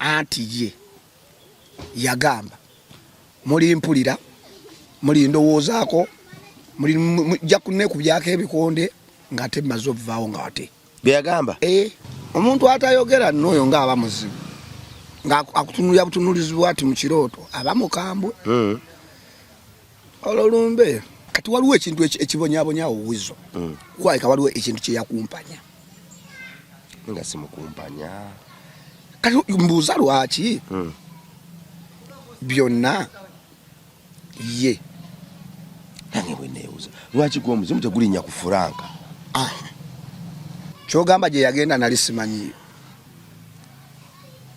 anti ye yagamba muli mpulira muli ndowoozaako muli jakunne ku byako ebikonde ngate maze obuvaawo nga wate byagamba omuntu atayogera n'oyo ng'aba muzibu ng'akutunulira butunulizi ati mu kirooto aba mukambwe ololumbe kati waliwo ekintu ekibonyabonyawo wizo kwalika waliwo ekintu kyeyakumpanya nga simukumpanya kati mbuuza lwaki byonna ye nange bweneewuza lwaki gwe omuzimu tegulinnya ku Franka kyogamba gye yagenda nali simanyiyo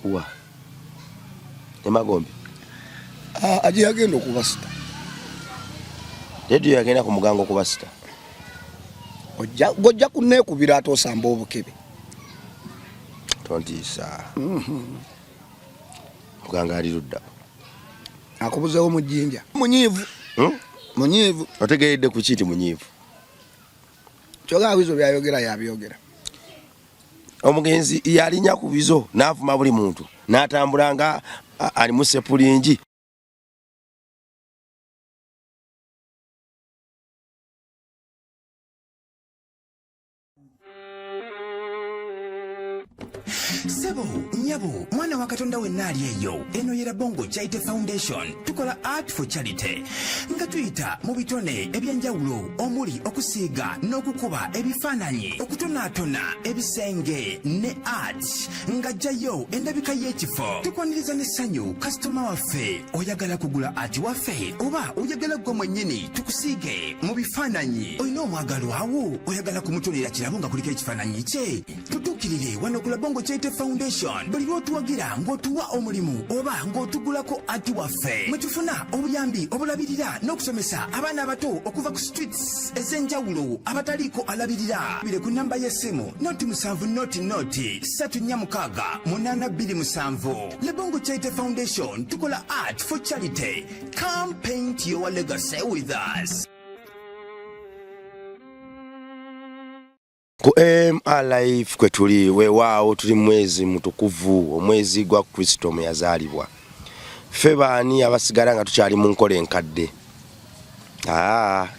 wa Emagombe gye yagenda okubasita Dedyo yagenda ku mugango okubasita gojja kunneekubira ate osamba obukebe tontiisa muganga ali ludda akubuzeewo mu jjinja munyiivu otegeredde ku kiti munyiivu kyogamba bizo byayogera yabyogera omugenzi yalinnya ku bizo n'avuma buli muntu n'atambula nga ali mu sepulingi Sebo, nyabo, mwana wa Katonda wenna ali eyo. Eno yera Bongo Charity Foundation. Tukola art for charity. Nga tuyita mu bitone ebyenjawulo omuli okusiiga n'okukuba ebifaananyi, okutonaatona ebisenge ne art. Nga jjayo endabika y'ekifo. Tukwaniriza n'essanyu kasitoma waffe. Oyagala kugula art waffe oba oyagala gwe mwennyini tukusiige mu bifaananyi. Olina omwagalwa awo oyagala kumutonera kirabo nga kuliko ekifaananyi kye. Tutuukirire wano ku Bongo Charity Foundation. Buli lw'otuwagira ng'otuwa omulimu oba ng'otugulako ati waffe. Mwe tufuna obuyambi obulabirira n'okusomesa abaana abato okuva ku streets ez'enjawulo abataliiko alabirira. Bire ku nnamba y'essimu noti 7 noti 346 827. Le Bongo Charity Foundation tukola art for charity. Come paint your legacy with us. Ku MRLife kwe tuli weewaawo tuli mwezi mutukuvu omwezi gwa Kristo mwe yazaalibwa. Ffe baani abasigala nga tukyali mu nkola enkadde.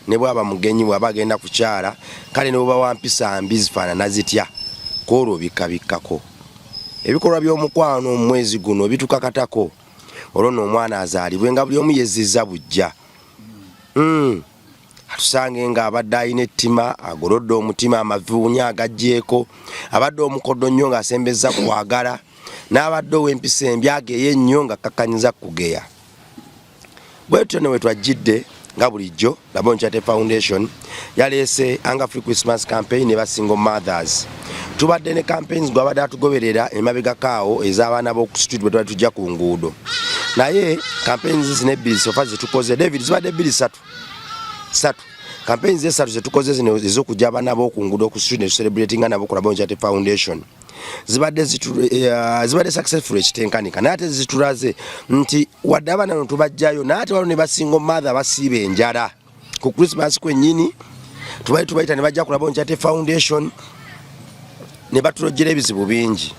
Ne bwaba mugenyi bw'aba agenda kukyala kale ne bw'oba wampisa mbi zifaanana zitya kwolwo bikkabikkako. Ebikolwa by'omukwano mu mwezi guno bitukakatako olwo n'omwana azaalibwe nga buli omu yezzizza bujja. Atusange nga abadde alina ettima agolodde omutima amavuunya agajjeeko abadde omukodo nnyo ng'asembezza kwagala n'abadde ow'empisa embi ageeyo ennyo nga kakkanyiza kugeya. Bwe tutyo ne we twajjidde nga bulijjo La Bongo Charity Foundation yaleese Hunger Free Christmas campaign ne Single Mothers. Tubadde ne campaigns gw'abadde atugoberera emabegakaawo ez'abaana b'oku street bwe twali tujja ku nguudo. Naye campaigns zino ebbiri sofa zetukoze David zibadde ebbiri ssatu. Campaigns esatu zetukoze zino ez'okujja abaana b'okunguudo ku street ne celebratinga nabo ku La Bongo Charity Foundation. Zibadde successful ekitenkanika naye ate zitulaze nti wadde abaana bano tubajjayo naye ate waliwo ne basingle mother basiiba enjala ku Christmas kwennyini tubayita ne bajja ku La Bongo Charity Foundation ne batulojjera ebizibu bingi.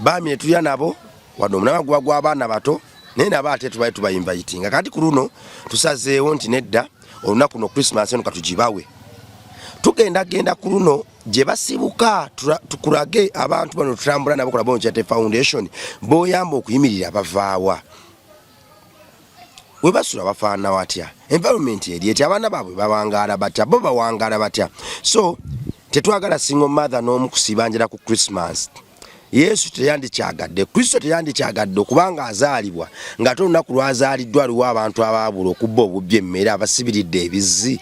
Baami ne tulya nabo wadde omulamwa guba gw'abaana bato naye nabo ate tubaye tubayinvayitinga. Kati ku luno tusazeewo nti nedda olunaku luno Christmas eno katugibawe. Tugenda ku luno gye basibuka tukulage abantu bano tutambula nabo ku La Bongo Charity Foundation b'oyamba okuyimirira bavaawa. We basula bafaana watya? Environment eri eti abaana baabwe bawangaala batya? Bo bawangaala batya? So tetwagala single mother n'omu kusiiba njala ku Christmas. Yesu teyandikyagadde, Kristo teyandikyagadde okubanga azaalibwa ng'ate olunaku lwazaaliddwa aliwo abantu abaabula okubba obubbi emmere abasibiridde ebizzi.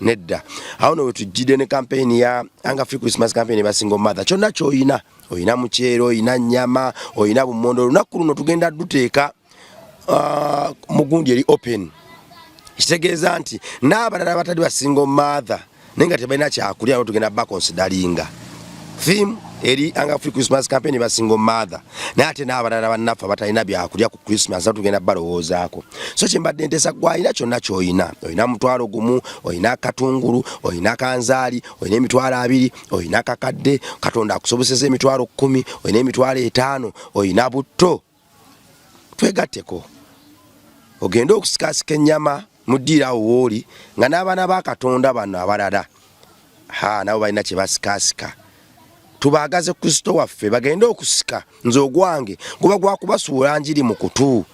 Nedda. Awo no tujjide ne campaign ya Hunger Free Christmas campaign ba single mother. Kyonna ky'oyina, oyina muceero, oyina nnyama, oyina bumondo. Olunaku luno tugenda duteeka mugundi eri open. Kitegeeza nti n'abalala abatali ba single mother naye nga tebalina kyakulya tugenda bakonsidalinga. theme eri anga free Christmas campaign ba single mother naye ate n'abalala bannaffe batalina byakulya ku Christmas tugenda balowoozaako so kyembadde ntesa gwalina kyonna ky'olina olina mutwalo gumu olina akatungulu olina kanzaali olina emitwalo 2 olina kakadde Katonda akusoboseza emitwalo 10 olina emitwalo 5 olina butto twegatteko ogenda okusikasika ennyama muddiirawo wooli nga n'abaana ba Katonda bano abalala nabo balina kye basikasika tubagaze Kristo waffe bagende okusika nze ogwange kuba gwakubasuula njiri mu kutu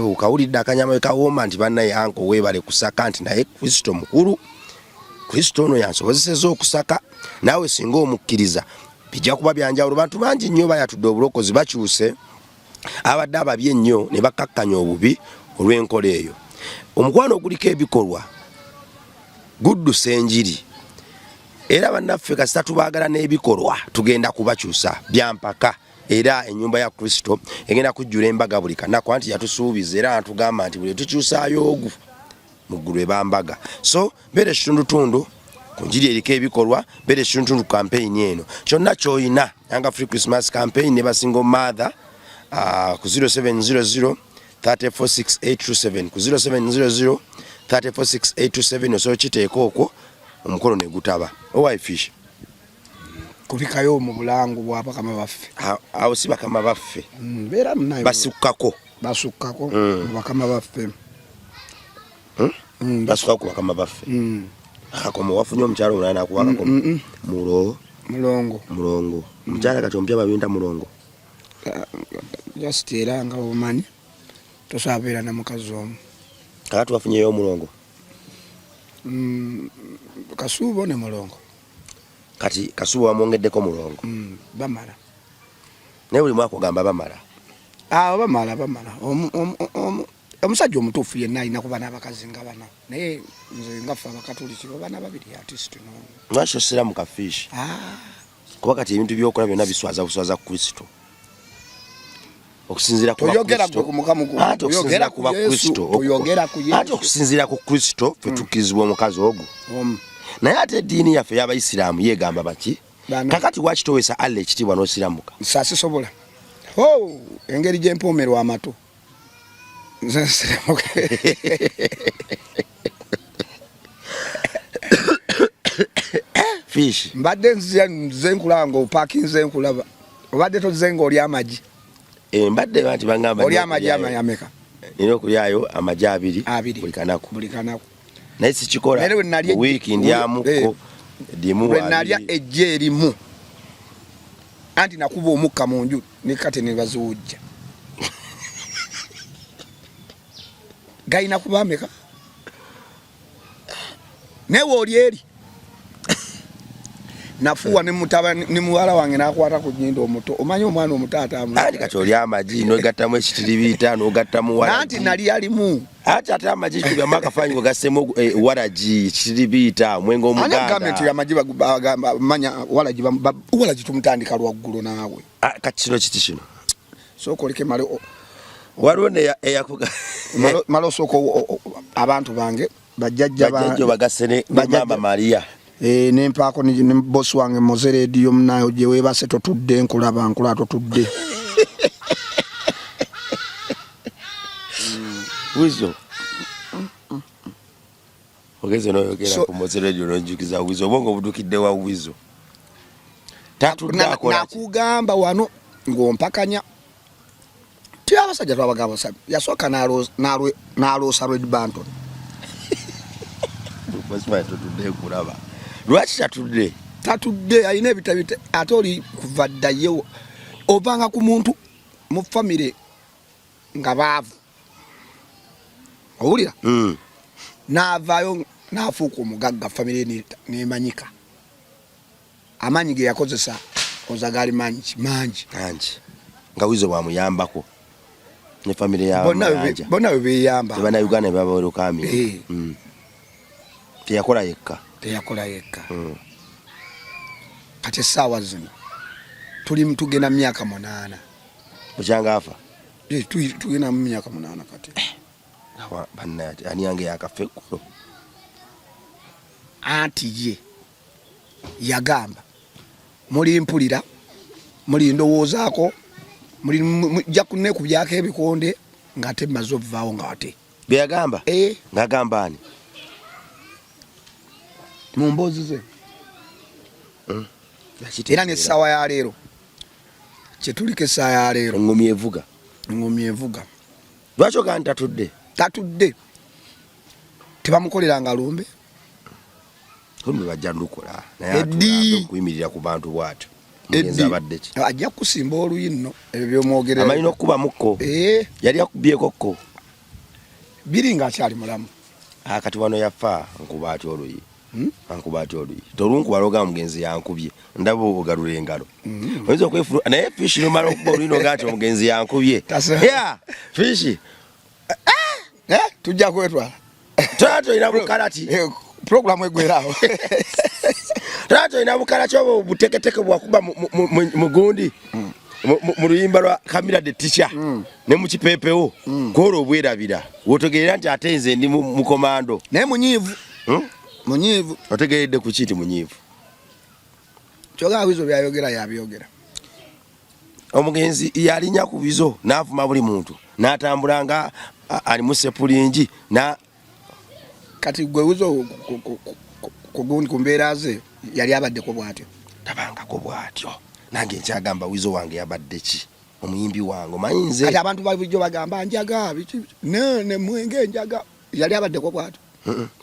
ukawulidde akanyama wekawooma nti bannaye anko weebale kusaka nti naye Kristo mukulu Kristo ono yansobozeseza okusaka naawe singa omukkiriza bijja kuba byanjawulo bantu bangi nnyo bayatudde obulokozi bakyuse abadde ababi ennyo ne bakkakkanya obubi olw'enkola eyo omukwano oguliko ebikolwa guddusa enjiri era bannaffe kasita tubaagala n'ebikolwa tugenda kubakyusa byampaka era ennyumba ya Kristo egenda kujjula embaga buli kanaku anti yatusuubiza era atugamba nti buli tukyusaayo ogu mu ggulu ebambaga so beere kitundutundu ku njiri eriko ebikolwa beere kitundutundu campaign eno kyonna ky'olina Yanga Free Christmas campaign ne basingle mother ku 0700 346827 ku 0700 346827 osobola kiteeka okwo omukolo ne gutaba owifish kubikayo mu bulango bwa bakama baffe awo si bakama baffe beera munayo basukkako bakama baffe basukkako bakama baffe akakomo wafunye omukyalo omulala nakuwakako mulongo omukyala kati omupya babinta mulongo just era nga omanyi tosabeera na mukazi omu kakati wafunyeyo omulongo Kasubo ne mulongo kati Kasubo wamwongeddeko mulongo bamala naye buli mwaka ogamba bamala bamala omusajja omutuufu yenna alina kuba n'abakazi nga bana naye nze ngaffe abakatoliki babana babiri artist lwaki osera mu kafiishi kuba kati ebintu byokola byonna biswaza buswaza ku Kristo okusinzira ku okusinzira ku Kristo ffe tukkizibwa omukazi ogwo naye ate eddiini yaffe y'Abayisiraamu yeegamba baki kakati wakitowesa Allah ekitiibwa n'osiramuka sasisobola engeri gy'empoomerwa amato fish mbadde nze nkulaba ng'opaakinze nkulaba obadde toze ng'oli amagi mbadde banti bangamba oli amagi ameka nina okulyayo amagi 2 buli kanaku naye sikikola wiiki ndyamuko bwe nalya ejje erimu anti nakuba omukka mu nju nekate ne baziwujja gayina kuba ameka newe oli eri nafuwa ne mutaba ne muwala wange nakwata ku nyindo omuto omanyi omwana omutaata ati kati oli amagi n'ogattamu ekitiribiita n'ogattamu waraji anti nali alimu ate amagi tugamu akafaanyi ngo gassemu waraji ekitiribiita omwenge omuganda gavumenti y'amagi bagamba manya waraji tumutandika lwaggulu naawe kati kino kiti kino sooka oleke male waliwo eyakuga malo sooka abantu bange bajjajja bagasse ne Mama Maria nempaako ne boss wange Moze Radio munayo gye weebase totudde nkulaba totudde wizo ogeze noyogera ku Moze Radio nonjukiza wizo obongo budukidde wa wizo nakugamba wano ng'ompakanya ti abasajja twabagamba yasooka n'aloosa Red Banton totudde nkulaba lwaki tatudde alina ebitabite ate oli kuva ddayo ovanga ku muntu mu famire nga baavu owulira n'avaayo n'afuuka omugagga famire nemanyika amaanyi ge yakozesa ozagali mangi nga wizo bwamuyambako ne famire yabayanja bonna bebeyamba Bannayuganda bebabawerukaami teyakola yekka kati essaawa zino tugenda mu myaka 8 okyanga afa tugenda mu myaka 8 kati bannayati ani yange yakafa eggulo anti ye yagamba muli mpulira muli ndowoozaako muli jakune kubyako ebikonde ngate maze ovaawo nga wate byagamba ngagamba ani mumbozi ze era n'essaawa ya leero kyetuliko essaawa ya leero engomyi evuga lwaki ogandi tatudde tebamukoleranga lumbe bajja lukola naye okuyimirira ku bantu bwatyo mugenzi abadde ki ajja kusimba oluyi nno ebyo byomwogerera amalina okuba mukko yali akubyeko kko biri ng'akyali mulamu kati wano yafa nkuba ati oluyi tolunkuba loga mugenzi yankubye ndaba ogalula engalo oyinza okwefulu naye fishi nomala okuba oluyi noga ati omugenzi yankubye fishi tujja kwetwala tato ina bukalati programu egwerawo tato ina bukalati obo buteketeke bwakuba mugundi mu luyimba lwa Kamira de Teacher ne mu kipepewo koro obwerabira wotegerera nti ate nze ndi mu komando naye munyiivu otegeredde ku kiti munyiivu kyoga wizo byayogera yabyogera omugenzi yalinya ku bizo n'avuma buli muntu n'atambulanga ali mu sepulingi na kati gwe wizo kugundi kumbeera ze yali abaddeko bwatyo tabangako bwatyo nange nkyagamba wizo wange yabadde ki omuyimbi wange omanyi kati abantu balibulijjo bagamba njaga ne mwenge njaga yali abaddeko bwatyo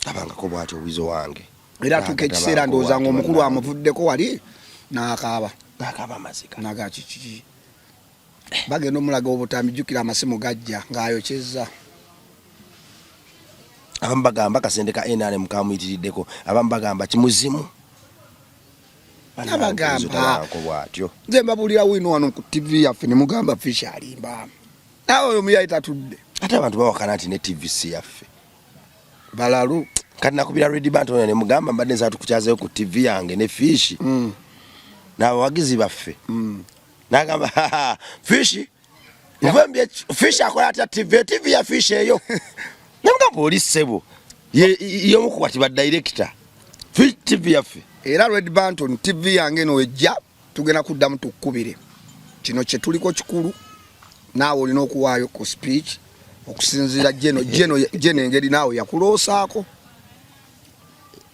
tabangako bwatyo wizo wange era tuka ekiseera ndowooza ng'omukulu amuvuddeko wali n'akaaba amazika nagakiki bagenda omulaga obutambi jjukira amasimu gajja ng'ayokyezza abamu bagamba kasente ka NRM kamuyitiriddeko abamu bagamba kimuzimu abagamba nze mbabuulira wino wano ku TV yaffe ne mugamba fish alimba nawe oyo muyayi tatudde ate abantu bawakana nti ne TVC yaffe balalu kati nakubira Red Band ne mugamba mbadde nza tukuchazeyo ku TV yange ne fish n'abawagizi baffe n'agamba fish fish akola atya TV ya fish eyo namuga police sebo ye mukukwati ba director fish TV yaffe era Red Banton TV yange no ejja tugenda kuddamu tukubire kino kye tuliko kikulu naawe olina okuwaayo ku speech okusinzira jeno engeri naawe yakuloosaako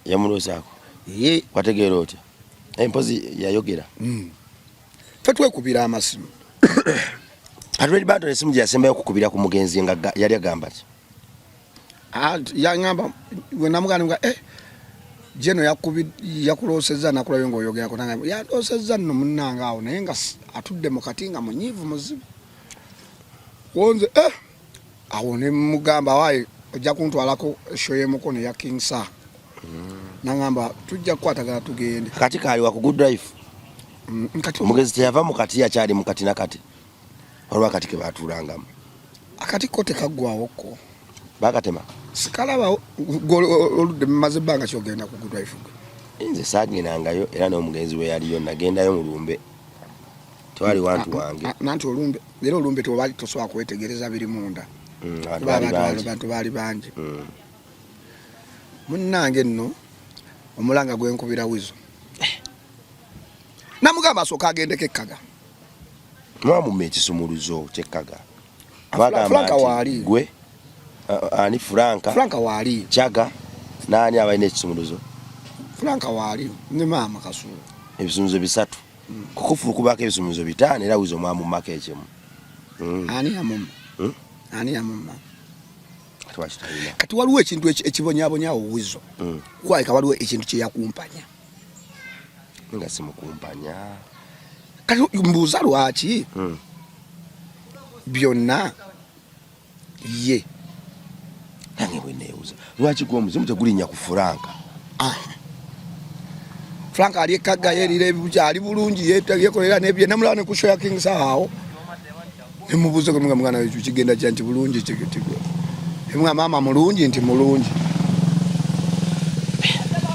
yamulosaako wategeera otya empozi yayogera fe twekubira amasimu Red Banton esimu gye yasembayo okukubira ku mugenzi nga yali agamba ki yangamba we namugamba jeno yakuloseza nakulayo ng'oyogerako nanga yaloseza nno munnanga awo naye nga atudde mu kati nga munyiivu muzibu wonze awo ne mugamba waaye ojja kuntwalako esho y'emukono ya King Sir nangamba tujja kukwatagana tugende kati kaali wa ku Good Life omugenzi teyava mu kati yakyali mu kati nakati olwa kati ke baatuulangamu akati ko tekaggwawokko bakatema sikalaba oludde maze ebbanga kyogenda ku Good Life nze saagendangayo era n'omugenzi we yaliyo nagendayo mu lumbe twali wantu wange nanti olumbe era olumbe tewali tosobola kwetegereza biri munda abantu baali bangi munnange nno omulanga gwenkubira wizo namugamba asooka agendeko ekkaga mwamumma ekisumuluzo kyekkaga Franka waali gwe ani Franka waali Chaga nani abalina ekisumuluzo Franka waali ne maama Kasuulu ebisumuluzo bisatu kukufulu kubako ebisumuluzo 5 era wizo mwamumako ekimu ani yamumma kati waliwo ekintu ekibonyabonyawo wizo kwaleka waliwo ekintu kyeyakumpanya nga simukumpanya kati mbuuza lwaki byonna ye nange bweneewuza lwaki gw'omuzimu tegulinnya ku Franka ali ekkaga yerira ebibuja ali bulungi yekolera nebye namulaba ne ku show ya King Sir awo nemubuuze ko mwana we kigenda kyanti bulungi kigitigo emwa mama mulungi nti mulungi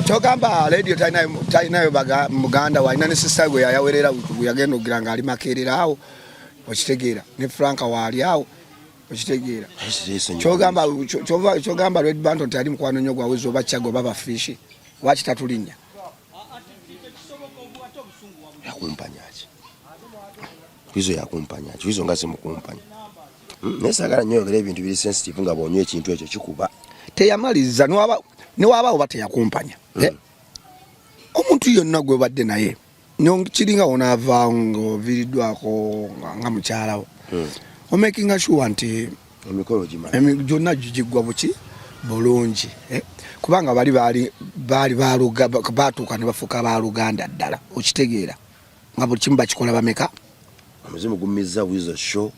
kyogamba radio tainayo muganda walina ne sister gwe yawerera yagenda ogiranga ali makerera awo okitegeera ne Franka waali awo okitegeera kyogamba Red Banton tali mukwano nnyo gwawe zoba Chago baba fish wakitatulinya Wizo yakumpanya Wizo nga simukumpanya nesagala nnyo oyogera ebintu biri sensitive nga bwonywa ekintu ekyo kikuba teyamaliza newaba oba teyakumpanya omuntu yonna gwe badde naye kiringa onaava ng'oviiriddwako nga mukyalawo omakinga sure nti emikolo gimala gyonna giggwa buki bulungi kubanga baali baatuuka ne bafuuka baluganda ddala okitegeera nga buli kimu bakikola bameka omuzimu gumizza Wizo show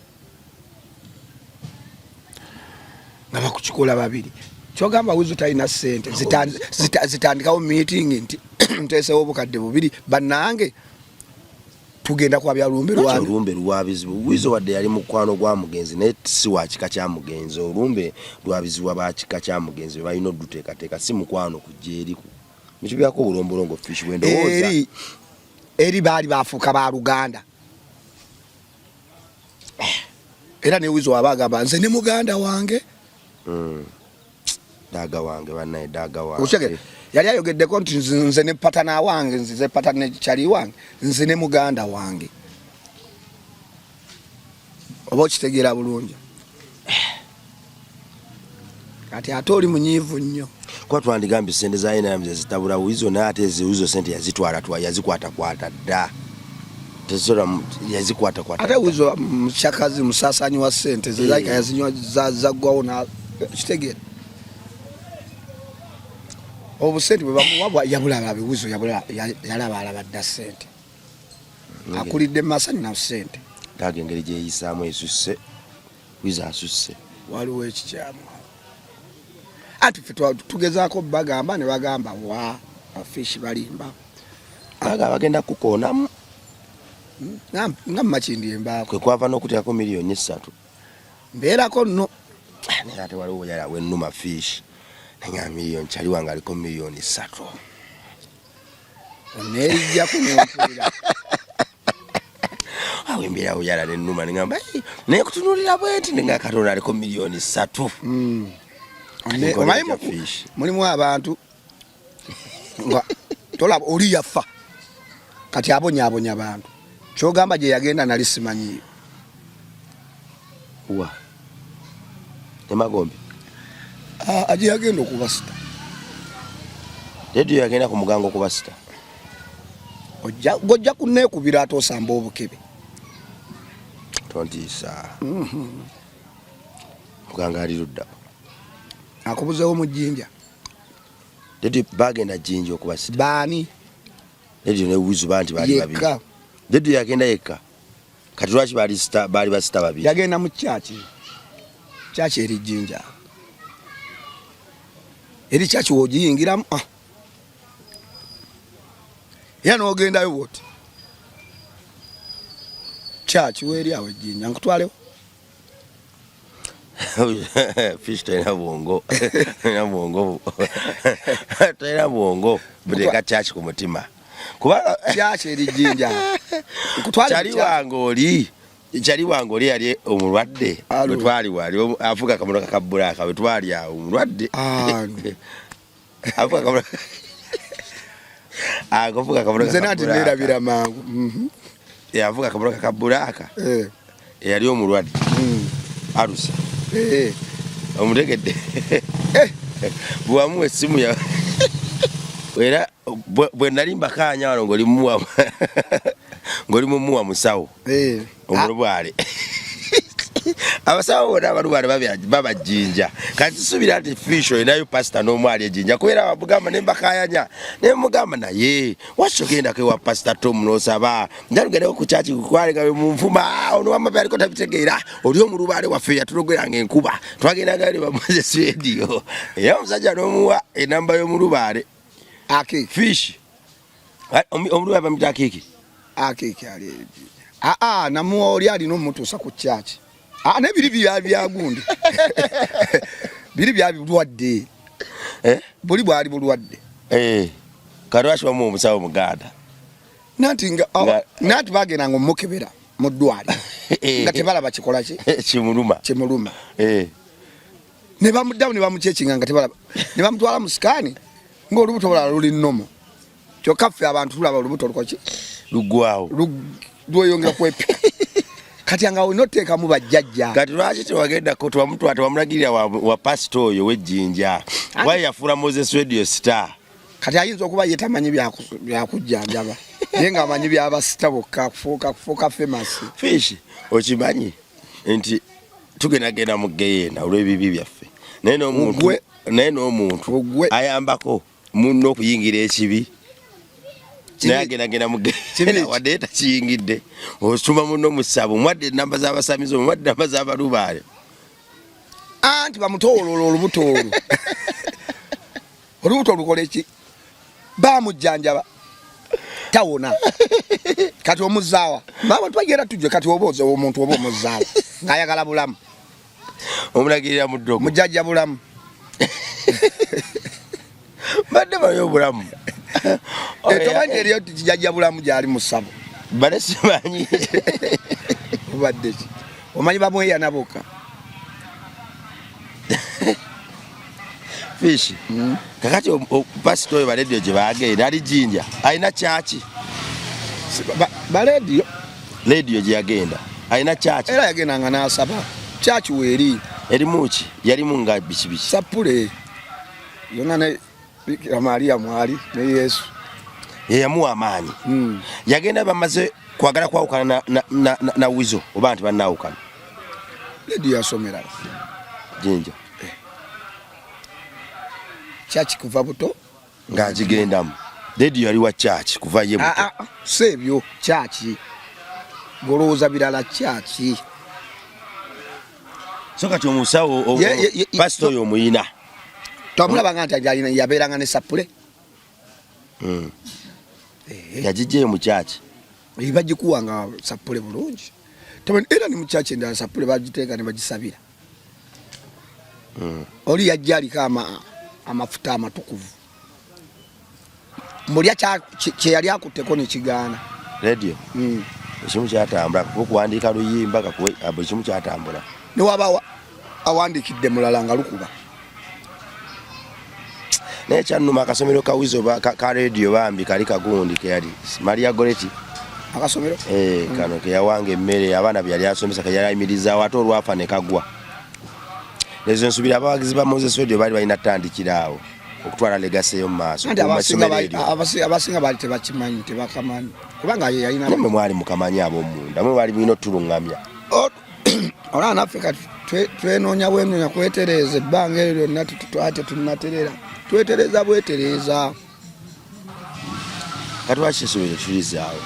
nga bakukikola babiri kyogamba Wizo talina ssente zitandikawo meeting nti nteesewo obukadde bubiri bannange tugenda kwabya olumbe lwabizibu Wizo wadde yali mukwano gwa mugenzi naye si wa kika kya mugenzi olumbe lwabizibwa ba kika kya mugenzi be balina odduteekateeka si mukwano kujja eriku ekyo byako obulombolongo fish bwendowooza eri baali bafuuka ba Luganda era ne Wizo waba agamba nze ne muganda wange daaga wange bannaye daaga wange yali ayogeddeko nti nze ne patana wange nzize patana ne kyali wange nze ne muganda wange oba okitegeera bulungi kati ate oli munyiivu nnyo kuba twandigambye sente za NRM zitabula Wizo naye ate Wizo sente yazikwatakwata dda yazikwatakwata ate Wizo mukyakazi musaasanyi wa sente zezalika yazinywa zaggwawo kitegeera obusente bwe bamuwa yabula Wizo yalaba dda sente akulidde Masani na sente taga engeri gyeyisaamu esusse Wizo asusse waliwo ekikyamu ati fe tugezaako bagamba ne bagamba wa afishi balimba aga bagenda kukoonamu nga mumakindi embaako kwe kwava n'okuteekako miliyoni 3 mbeerako nno naye ate waliwo yala wennuma fish nanga miliyoni kyali wange aliko miliyoni 3 oneerijjaku nempulira awo embeerawo yala nennuma nengamba naye kutunuulira bwenti nenga Katonda aliko miliyoni 3 omanyi mulimu abantu nga tolaba oli yafa kati abonyaabonya abantu kyogamba gye yagenda nali simanyiyo wa Emagombe aje yagenda okubasita Dedio yagenda ku mugango okubasita ojja kuneekubira ate osamba obukebe tontiisa muganga ali ludda akubuzeewo mu jjinja Dedio bagenda jjinja okubasita baani Dedio ne Wizo banti bali babiri Dedio yagenda yekka kati lwaki bali basita babiri yagenda mu kyaki eri jjinja eri kyaki wogiyingiramu era n'ogendayo bwoti kyaki weeri awo ejjinja nkutwalewo fish talina bwongo talina bwongo buteeka kyaki ku mutima kubanga kyaki eri jjinja kyali wange oli yali omulwadde bwe twali wali afuga akamotoka ka bbulaaka bwe twali awo omulwadde afuga akamotoka mangu yavuga akamotoka ka bbulaaka eyali omulwadde alusa omutegedde bwamuwa essimu ya era bwe nali mbakanya wano ng'oli mumuwa musawo omulubwale abasawo bona abalubwale babajjinja kati subira nti fish olinayo pasita n'omwali ejjinja kubera bamugamba ne mbakayanya ne mugamba naye wasogenda wa pasita Tom n'osaba njalugerewo ku kyaki kukwale nga mu nfuma ono wamabe aliko tabitegeera oli omulubwale waffe yatulogeranga enkuba twagendaga ne Moses Radio era omusajja n'omuwa enamba y'omulubwale fish omulubwale bamita akiki ali namuwa oli alina omutuusa ku kyaki nebiri byagundi biri byabulwadde buli bwali bulwadde kalwaki bamu omusawo muganda nanti bagenda nga omukebera mu ddwali nga tebalaba kikola kimuluma ne bamuddamu ne bamukyekinga nga tebalaba ne bamutwala mu sikaani ng'olubuto bulala luli nnomo kyokka ffe abantu tulaba olubuto lukoki luggwawo lweyongera kwepika kati anga onoteka mu bajjajja kati lwaki tewagenda ko twamutwata wamulagirira wa pastor oyo w'ejjinja waye yafuula Moses Radio Star kati ayinza okuba yetamanyi byakujjanjaba naye nga amanyi byabasita bokka kufuuka famous fish okimanyi nti tugendagenda mu geyeena olw'ebibi byaffe naye n'omuntu ayambako munno okuyingira ekibi naye agendagenda mu geyeena wadde takiyingidde osuma munno mu ssabo mwadde enamba z'abasamizo mwadde enamba z'abalubaale anti bamutoolola olubuto lukola eki bamujjanjaba tawona kati omuzaawa baba twagera tujje kati obooza omuntu oba omuzaawa ng'ayagala bulamu omulagirira mu ddogo mujjajja bulamu badde bayo obulamu tomanyi eriyo kijjajja bulamu gyali mu ssabo bale simanyi obadde ki omanyi bamweyana bokka fish kakati pastor oyo baledio gye bagenda ali Jinja alina kyaki baledio ledio gye yagenda alina kyaki era yagendanga n'asaba kyaki weeri erimuki yalimu nga bikibiki sapule yonna ne Bikira Maria mwali ne Yesu yamuwa amaanyi yagenda bamaze kwagala kwawukana na wizo oba nti bannaawukana ledio yasomera Jinja kyaki kuva buto ng'agigendamu ledio yali wa kyaki kuva ye buto sebyo kyaki golowooza birala kyaki so kati omusawo pasito oyo omuyina twamulabanga nti yabeeranga ne sapule yagijjeyo mu kyaki bagikuwanga sapule bulungi era ni mu kyaki endala sapule bagiteeka ne bagisabira oli yajja aliko amafuta amatukuvu mulya kyeyali akutteko nekigaana radio ekimu kyatambula okuwandiika luyimba buli kimu kyatambula newaba awandikidde mulala nga lukuba naye kyannuma akasomero kawizo ka radio bambi kali kagundi keyali Maria Goreti akasomero kano keyawanga emmere abaana byali asomesa keyali ayimirizaawo ate olwafa ne kagwa ezo nsubira abawagizi ba Moses Radio bali balina tandikiraawo okutwala legacy yo mu maaso abasinga bali tebakimanyi tebakamanyi kubanga yalina mwe mwali mukamanyi ab'omunda mwe bali mulina otulungamya olaba naffe kati twenoonya bwenoonya kwetereeza ebbanga eryo lyonna ate tunaterera twetereza bwetereeza kati lwaki esomero tulizaawo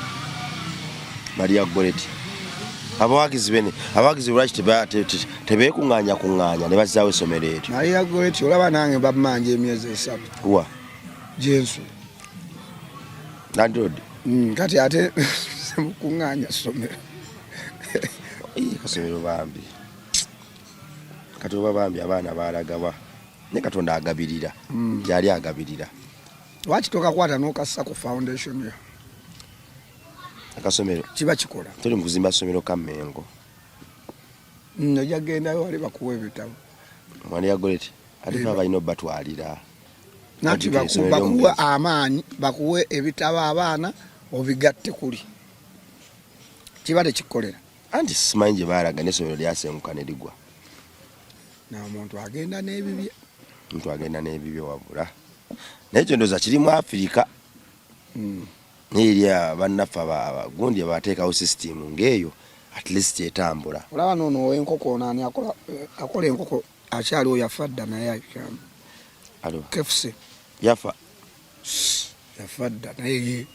Maria Goreti abawagizi lwaki tebeekuŋŋaanya ne bazzaawo essomero eryo Maria Goreti olaba nange bamanja emyezi 3 wa jensu landlord kati ate mukuŋŋaanya ssomero kasomero bambi kati oba bambi abaana balagawa ne Katonda agabirira gyali agabirira lwaki tokakwata n'okassa ku foundation yo akasomero kiba kikola tuli mu kuzimba ssomero ka Mmengo ojja kugendayo wali bakuwa ebitabo Maria Goreti ate baba balina obatwalira nati bakuwe amaanyi bakuwe ebitabo abaana obigatte kuli kiba tekikolera anti simanyi gye baalaga n'essomero lyasenguka ne ligwa n'omuntu agenda n'ebibye omuntu agenda n'ebibye wabula naye kyo ndowooza kiri mu Afirika n'erya bannaffe abagundi abateekawo sisitimu ng'eyo at least etambula olaba noono enkoko naani akola enkoko akyaliwo yafa dda naye kefuse yafa naye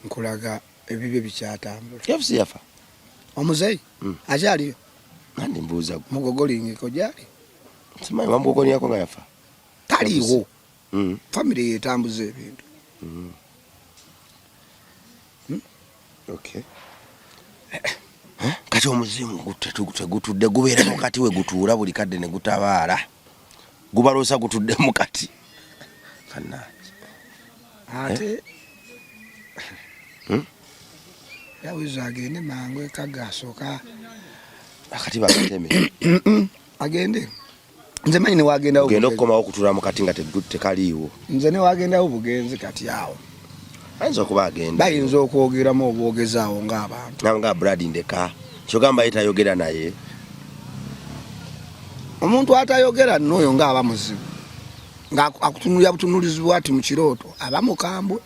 nkulaga ebibye bikyatambula kefusi yafa omuzeyi akyaliyo nandi mbuuza mugogolingiko gyali simanyi bamugogolingako nga yafa taliiwo famire yetambuza ebintu okay kati omuzimu tegutudde gubeera mukati we gutuula buli kadde ne gutabaala gubaloosa gutudde mukati ate yawizo agende mangu eka gasooka akati bagateme agende nze manyi newagendawo genda okukomawo okutuula mukati nga tekaliiwo nze newagendawo bugenzi kati awo ayinza okuba agenda bayinza okwogeramu obwogezaawo ng'abantu nawe nga Brad Ndeka kyogamba yetayogera naye omuntu atayogera n'oyo ng'aba muzibu ng'akutunulira butunulizibwa ati mu kirooto aba mukambwe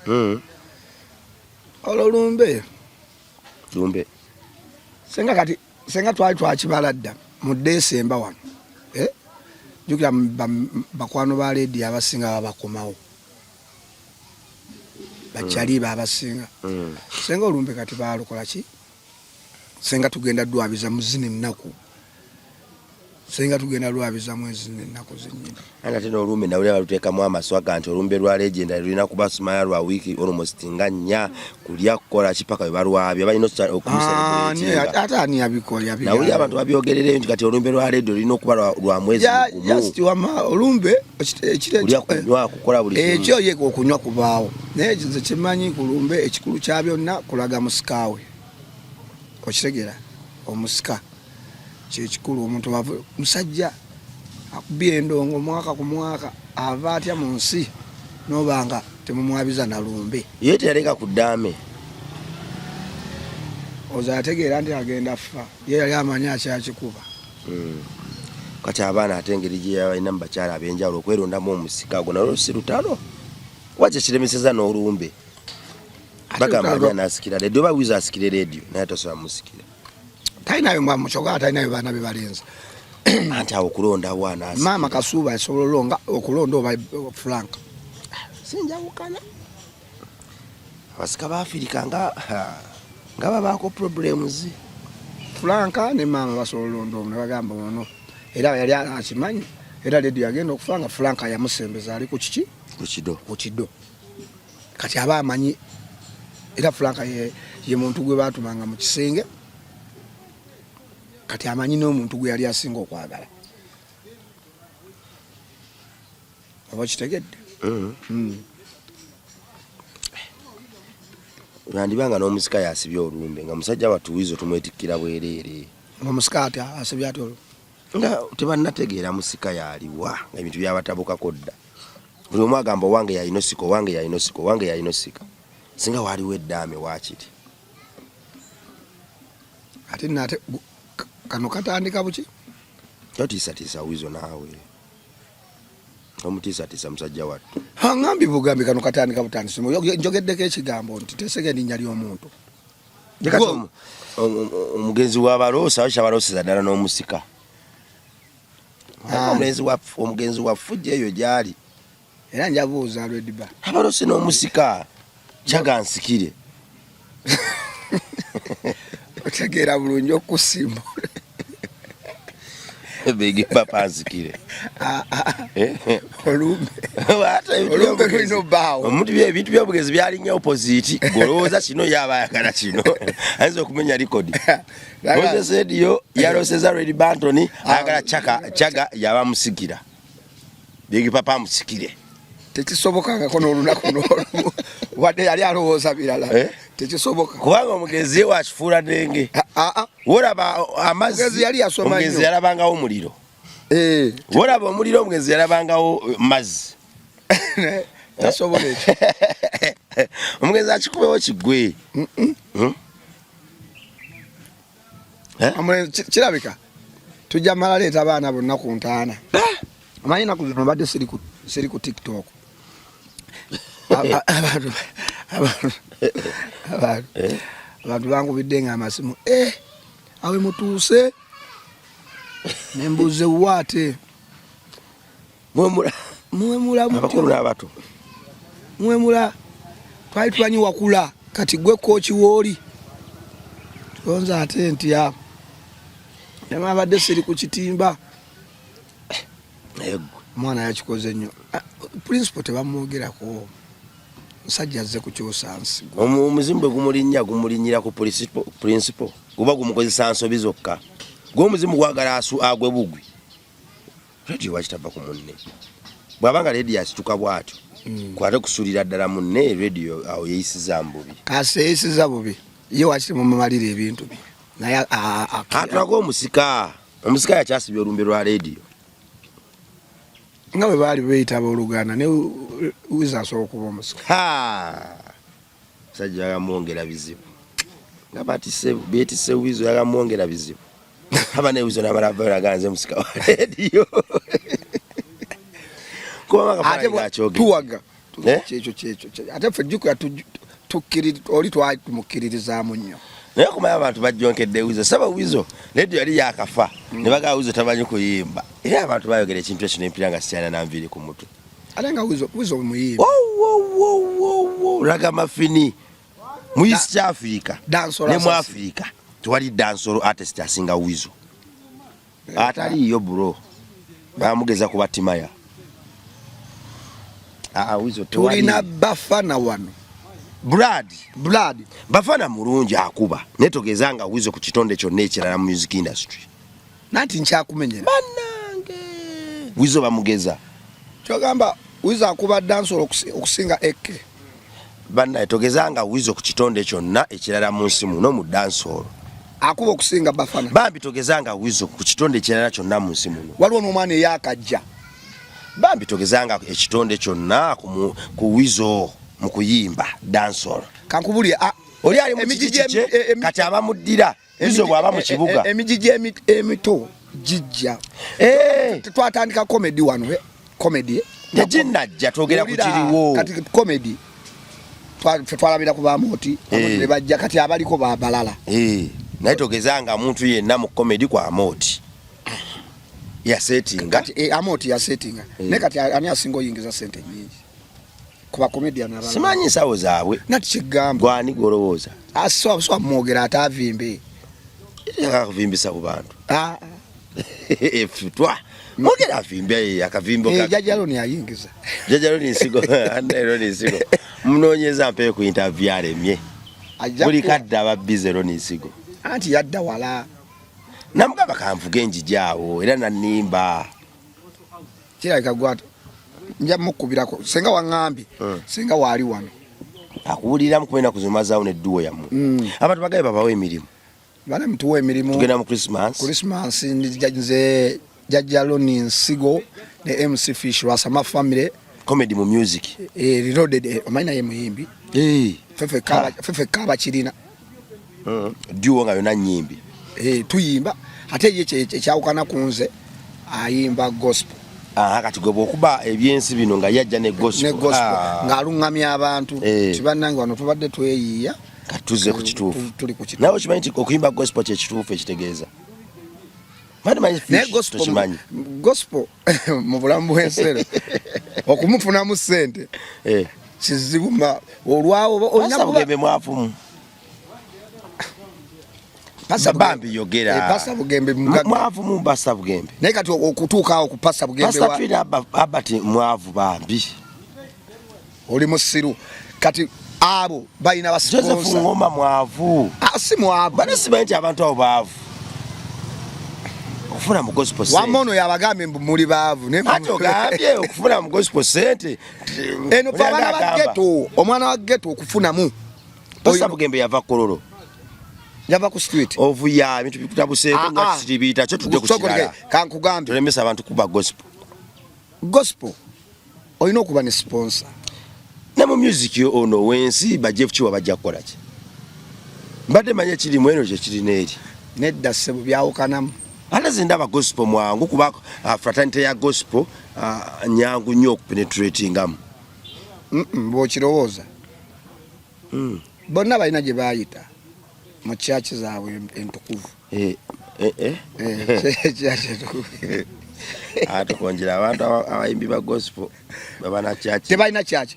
olwo lumbe senga twali twakibala dda mu Desemba wano jukira bakwano ba leedi abasinga babakomawo bakyaliba abasinga senga olumbe kati balukola ki senga tugenda dwabiza muzini nnaku senga tugenda lwabiza mwezi nnaku zinyina anga tena olumbe nawulira baluteekamu amaswaga nti olumbe lwa legenda lulina kuba sumaya lwa wiiki almost nga 4 kulya kukola kipaka we balwabya balina ate ani yabikolya nawulira abantu babyogerereyo nti kati olumbe lwa ledio lulina okuba lwa mwezi olumbe kunywa kukola buli kimu ekyo ye okunywa kubaawo naye nze kimanyi ku lumbe ekikulu kya byonna kulaga musikawe okitegera omusika kyekikulu omuntu musajja akubye endongo mwaka ku mwaka ava atya mu nsi nobanga temumwabiza na lumbe ye teyaleka ku ddaame ozategeera nti agenda fa ye yali amanya akyakikuba kati abaana ate engeri gye balina mu bakyala ab'enjawulo okwerondamu omusika gwo nalwo si lutalo wakye kiremeseza n'olumbe bagamba ani anaasikira ledio oba wiza asikire ledio naye tosobola musikira talinayo mwamucoga talinayo baana be balenza anti awo okulonda wana maama Kasuuba asobola okulonda oba Frank sinjawukana abasika ba Afirika nga babaako problems Frank ne maama basobola olonda omu ne bagamba ono era yali akimanyi era ledio yagenda okufa nga Frank yamusembeza ali ku kiki ku kido kati aba amanyi era Frank ye muntu gwe baatumanga mu kisenge kati amanyi n'omuntu gwe yali asinga okwagala oba kitegedde yandibanga n'omusika yasibye olumbe nga musajja watuwizo tumwetikkira bwereere omusika ati asibye ati olwo nga tebannategeera musika yaliwa nga ebintu byabatabukako dda buli omu agamba owange yayinosika owange yayinosika owange yayinosika singa waliwo eddaame wakiri ate nate kano katandika buki totiisatiisa wizo naawe omutiisatiisa musajja wattu ngambi bugambi kano katandika butandisi njogeddeko ekigambo nti tesege erinnya ly'omuntu omugenzi w'abaloosa kyabalooseza ddala n'omusika omugenzi waffe eyo gyali era njabuuza lwediba abaloose n'omusika kyagansikire otegeera bulungi okusimba bege papa nsikire olumbe lulina obbaawo omuntu ebintu by'obugezi byalinya opposite golowooza kino yaba ayagala kino ayinza okumenya likodi Moses Edio yalooseza Red Banton ayagala Chaga yaba musikira bege papa musikire tekisobokangako n'olunaku n'olumu wadde yali alowooza birala tekisoboka kubanga omugezi wakifuula nnenge woraba amazzi yali yasoma omugezi yalabangawo omuliro woraba omuliro omugezi yalabangawo mazzi tasobola ekyo omugezi akikubewo kiggwe kirabika tujja mala leeta abaana bonna ku ntaana amanyi naku zino badde siri ku TikTok abantu bangubidde nga amasimu awe mutuuse nembuuze waate mwemula abakulu n'abato mwemula twali tulanyi wakula kati gwe kooki wooli tonza ate ntya yamabadde siri ku kitimba omwana yakikoze nnyo principal tebamwogerako musajja azze kukyusa nsi omuzimu bwe gumulinnyira ku principal guba gumukozesa nsobi zokka gw'omuzimu gwagala agwe bugwi radio wakitava ku munne bw'abanga radio asituka bw'atyo kwate kusuulira ddala munne radio awo yeeyisiza mbubi kasi yeeyisiza bubi ye wakiti mumumalira ebintu bye naye atulaga omusika yakyasibya olumbe lwa radio nga bwe baali beyitaba oluganda ne wiza asobola okuba omusika musajja yamwongera bizibu ngabati se beti se wizo yakamwongera bizibu abane wizo nabalabala ganze musika wa radio kwa maka tuwaga checho ate fejuko ya tukiri oli twamukiririzamu nnyo naye kumanya abantu bajjonkedde wizo saba wizo radio yali yakafa ne baga wizo tabanyi kuyimba era abantu bayogera ekintu ekyo n'empira nga sikyana nanviri ku mutwe ate nga wizo muyimba raga mafini mu East Africa ne mu Africa twali dancehall artist asinga wizo ataliyo bro bamugeza ku batimaya wizo tulina Bafana wano Brad Bafana mulungi akuba netogezanga wizo ku kitonde kyonna ekirala mu music industry nanti nkyakumenyera banange wizo bamugeza kyogamba wizo akuba dancehall okusinga eke banna etogezanga wizo ku kitonde kyonna ekirala mu nsi muno mu dancehall akuba okusinga Bafana bambi togezanga wizo ku kitonde ekirala kyonna mu nsi muno waliwo n'omwana eyakajja bambi togezanga ekitonde kyonna ku wizo mu kuyimba dancehall kankubulye oli ali mu kijije kati abamuddira wizo bwaba mu kibuga emijiji emito jijja twatandika comedy wano comedy tejinajja twogera ku kiriwo kati comedy twalabira ku bamoti ne bajja kati abaliko babalala naye togezanga muntu yenna mu comedy kwa amoti ya setting kati amoti ya setting ne kati ani asingo oyingiza sente nyingi kuba comedian abala simanyi sawo zaabwe nati kigamba gwani golowooza so mwogera atavimbe yakakuvimbisa ku bantu efutwa mwogera avimbe akavimbo jajalo ni ayingiza jajalo ni nsigo andero ni nsigo mnonyeza mpe ku interview alemye buli kadde ababbize ro ni nsigo anti yadda wala namugamba kanvuge njijaawo era nanimba kirabika gwata nja mukubirako senga wangambye senga wali wano akuwulira mukwenda kuzimazawo nedduwo yamu abantu bagaye babawo emirimu bana mtuwe emirimu tugenda mu Christmas nze jajalo ni nsigo ne MC Fish Rasama family comedy mu music reloaded amaina ye muyimbi fefe kaba kirina duo nga yona nyimbi tuyimba ate ye kyawukana kunze ayimba gospel kati gwe bwokuba ebyensi bino nga yajja ne gospel nga alungamya abantu kibannange wano tubadde tweyiya katuze ku kituufu tuli ku kituufu nawe kimanyi okuyimba gospel kye kituufu ekitegeeza gospel mu bulamu bw'ensero okumufunamu ssente kizibu olwawo onyabugembe mwafumu bambi yogera pasa bugembe mwafumu basa bugembe naye kati okutuuka awo ku pasa bugembe abati mwavu bambi oli musiru kati abo balina basponsa Joseph Ngoma mwavu si mwavu bane simanyi nti abantu abo baavu okufuna mu gospel sente wamono yabagambe muli baavu ate ogambye okufuna mu gospel sente eno pabana ba ghetto omwana wa ghetto okufunamu pasa bugembe yava kololo yava ku street ovuya ebintu bikutabuseeko nga kisiribita kyo tudde ku kirala kankugambe tulemesa abantu kuba gospel olina okuba ne sponsor ne mu music ono wensi bajefu kiwa bajja kukola ki mbadde manya kiri mweno kye kiri neeri nedda sebo byawukanamu ate zindaba gospel mwangu kuba fraternity ya gospel nyangu nnyo okupenetratingamu bw'okirowooza bonna balina gye baayita mu church zaabwe entukuvu tukonjera abantu abayimbi ba gospel babana church tebalina church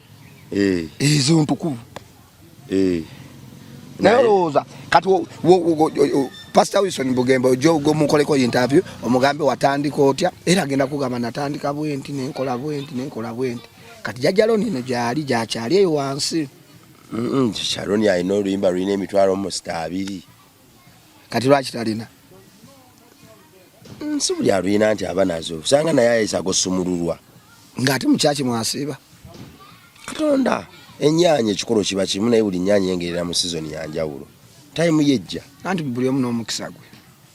ezo ntukuvu naye olowooza kati Pastor Wilson Bugembe ojo mukoleko interview omugambe watandika otya era agenda kugamba natandika bwenti nenkola bwenti kati jajalo nino gyali gyakyali eyo wansi Sharoni ayina oluyimba lulina emitwalo almost 2 kati lwaki talina nsubuli aluyina nti aba nazo usanga naye ayesa gosumululwa ng'ate mu kyaki mwasiba Katonda ennyanya ekikolo kiba kimu naye buli nnyanya yengerera mu season ya njawulo time yejja anti buli omu n'omukisa gwe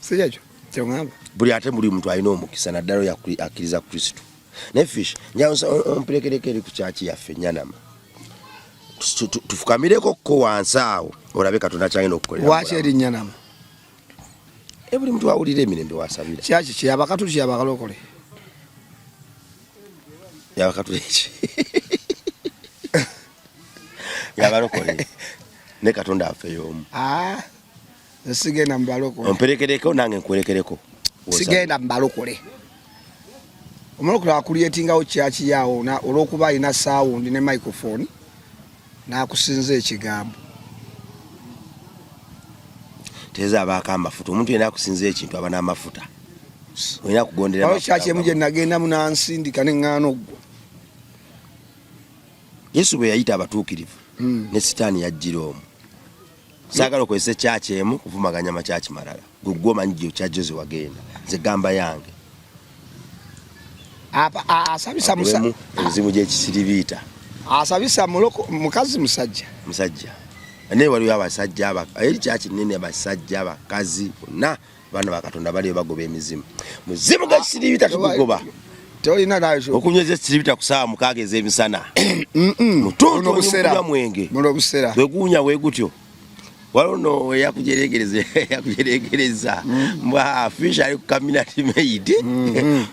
si ekyo kyongamba buli ate buli muntu alina omukisa naddala akkiriza Kristo naye Fish njawusa omperekereko eri ku kyaki yaffe Nyanama tufukamireko ko wansi awo olabe Katonda kyangenda okukolera. Waki erinnya nama? Buli muntu awulira emirembe wasabira. Kyaki kyabakatuli kyabakalokole? Yabakatuli eki. Yabalokole. Ne Katonda afeyo omu. Sigenda mubalokole. Omperekereko nange nkwerekereko. Sigenda mubalokole. Omulokole akulyetingawo kyaki yawo olw'okuba alina saawundi ne microphone n'akusinza ekigambo. Teza abaka amafuta. Omuntu yena akusinza ekintu aba n'amafuta. Olina kugondera amafuta. Kyaki emu gye nagenda munansindika n'eŋŋaano ogwo. Yesu bwe yayita abatuukirivu ne Sitaani yajjira omu. Saagala okozesa kyaki emu kuvumaganya makyaki malala. Gwe omanyi gye kyajjo ze wagenda. Nze gamba yange. Asabisa ebizimu gy'ekisiribiita. Asabisa mukazi musajja. Musajja. Ne waliwo abasajja eri kyaki nene abasajja abakazi bonna baana ba Katonda bali bagoba emizimu. Muzimu gw'ekisiribiita tugugoba. Tolina nayo. Okunyweza ekisiribiita ku ssaawa mukaaga ez'emisana. Mutuntu obuseera mwenge. Muno obuseera. Bwe guunya bwe gutyo. Walono yakujeregereza mbwa fisha ali ku community made